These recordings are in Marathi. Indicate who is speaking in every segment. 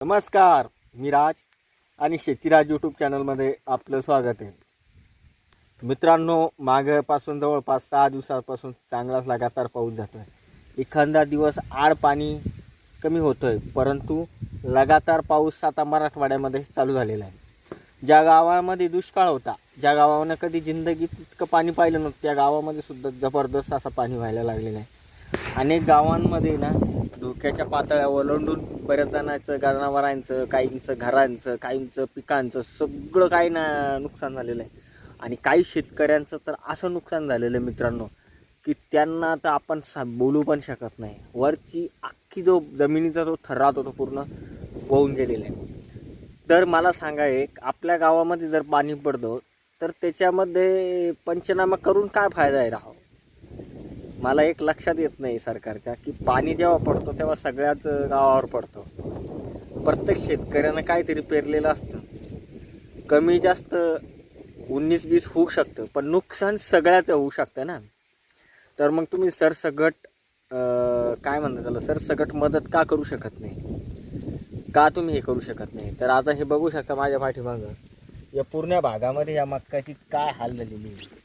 Speaker 1: नमस्कार, मी राज आणि शेतीराज यूट्यूब चॅनलमध्ये आपलं स्वागत आहे. मित्रांनो, मागपासून जवळपास 6 दिवसापासून चांगलाच लगातार पाऊस जातो आहे. एखादा दिवस आड पाणी कमी होतो आहे, परंतु लगातार पाऊस आता मराठवाड्यामध्ये चालू झालेला आहे. ज्या गावामध्ये दुष्काळ होता, ज्या गावानं कधी जिंदगीत इतकं पाणी पाहिलं नव्हतं, त्या गावामध्ये सुद्धा जबरदस्त असं पाणी व्हायला लागलेलं आहे. अनेक गावांमध्ये ना धोक्याच्या पातळ्या ओलांडून बऱ्याच जणांचं जनावरांचं, काहींचं घरांचं, काहींचं पिकांचं सगळं काही ना नुकसान झालेलं आहे. आणि काही शेतकऱ्यांचं तर असं नुकसान झालेलं आहे मित्रांनो, की त्यांना तर आपण बोलू पण शकत नाही. वरची अख्खी जो जमिनीचा जो थर राहतो तो पूर्ण वाहून गेलेला आहे. तर मला सांगा, एक आपल्या गावामध्ये जर पाणी पडतं तर त्याच्यामध्ये पंचनामा करून काय फायदा आहे राव? मला एक लक्षात येत नाही सरकारच्या, की पाणी जेव्हा पडतो तेव्हा सगळ्याच गावावर पडतो. प्रत्येक शेतकऱ्यानं काहीतरी पेरलेलं असतं. कमी जास्त 19-20 होऊ शकतं, पण नुकसान सगळ्याच होऊ शकतं ना. तर मग तुम्ही सरसकट काय म्हणतात त्याला, सरसकट मदत का करू शकत नाही? का तुम्ही हे करू शकत नाही? तर आता हे बघू शकता माझ्या पाठीमागं, या पूर्ण भागामध्ये या मक्काची काय हाल झालेली आहे.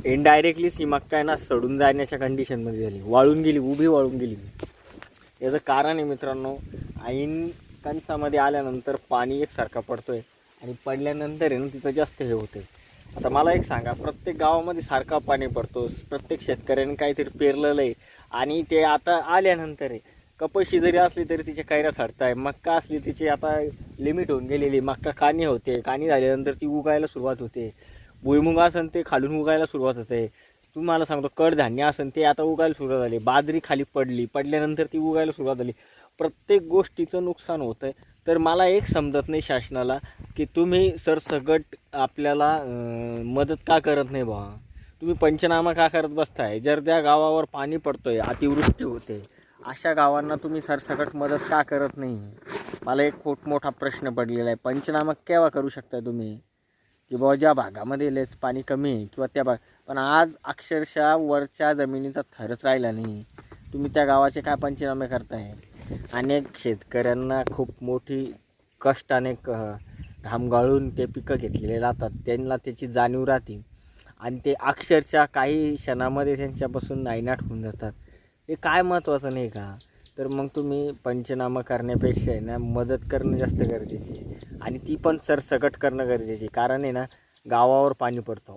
Speaker 1: इनडायरेक्टली सी मक्का आहे ना सडून जाण्याच्या कंडिशनमध्ये झाली, वाळून गेली, उभी वाळून गेली. याचं कारण आहे मित्रांनो, ऐन कंचामध्ये आल्यानंतर पाणी एकसारखा पडतोय आणि पडल्यानंतर आहे ना तिथं जास्त हे होते. आता मला एक सांगा, प्रत्येक गावामध्ये सारखा पाणी पडतो, प्रत्येक शेतकऱ्याने काहीतरी पेरलेलं आहे आणि ते आता आल्यानंतर आहे. कपाशी जरी असली तरी तिचे कैऱ्या सडताय, मक्का असली तिची आता लिमिट होऊन गेलेली, मक्का काणी होते, काणी झाल्यानंतर ती उगायला सुरुवात होते. भुईमुग असन ते खालून उगायला सुरुवात होते. तुम्हाला सांगतो, कडधान्य असन ते आता उगायला सुरुवात झाली, बाजरी खाली पडल्यानंतर ती उगायला सुरुवात झाली. प्रत्येक गोष्टीचं नुकसान होतं आहे. तर मला एक समजत नाही शासनाला, की तुम्ही सरसकट आपल्याला मदत का करत नाही बा? तुम्ही पंचनामा का करत बसताय? जर त्या गावावर पाणी पडतोय, अतिवृष्टी होते, अशा गावांना तुम्ही सरसकट मदत का करत नाही? मला एक खूप मोठा प्रश्न पडलेला आहे. पंचनामा केव्हा करू शकता तुम्ही, की बाबा ज्या भागामध्ये लयच पाणी कमी आहे किंवा त्या पण आज अक्षरशः वरच्या जमिनीचा थरच राहिला नाही, तुम्ही त्या गावाचे काय पंचनामे करताय? अनेक शेतकऱ्यांना खूप मोठी कष्टाने घाम गाळून ते पिकं घेतलेले राहतात, त्यांना त्याची जाणीव राहते आणि ते अक्षरशः काही क्षणामध्ये त्यांच्यापासून नायनाट होऊन जातात. हे काय महत्त्वाचं नाही का? तर मग तुम्ही पंचनामा करण्यापेक्षा आहे ना मदत करणं जास्त गरजेची आहे आणि ती पण सरसकट करणं गरजेची. कारण आहे ना, गावावर पाणी पडतं,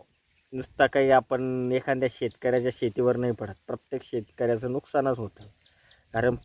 Speaker 1: नुसता काही आपण एखाद्या शेतकऱ्याच्या शेतीवर नाही पडत, प्रत्येक शेतकऱ्याचं नुकसानच होतं. कारण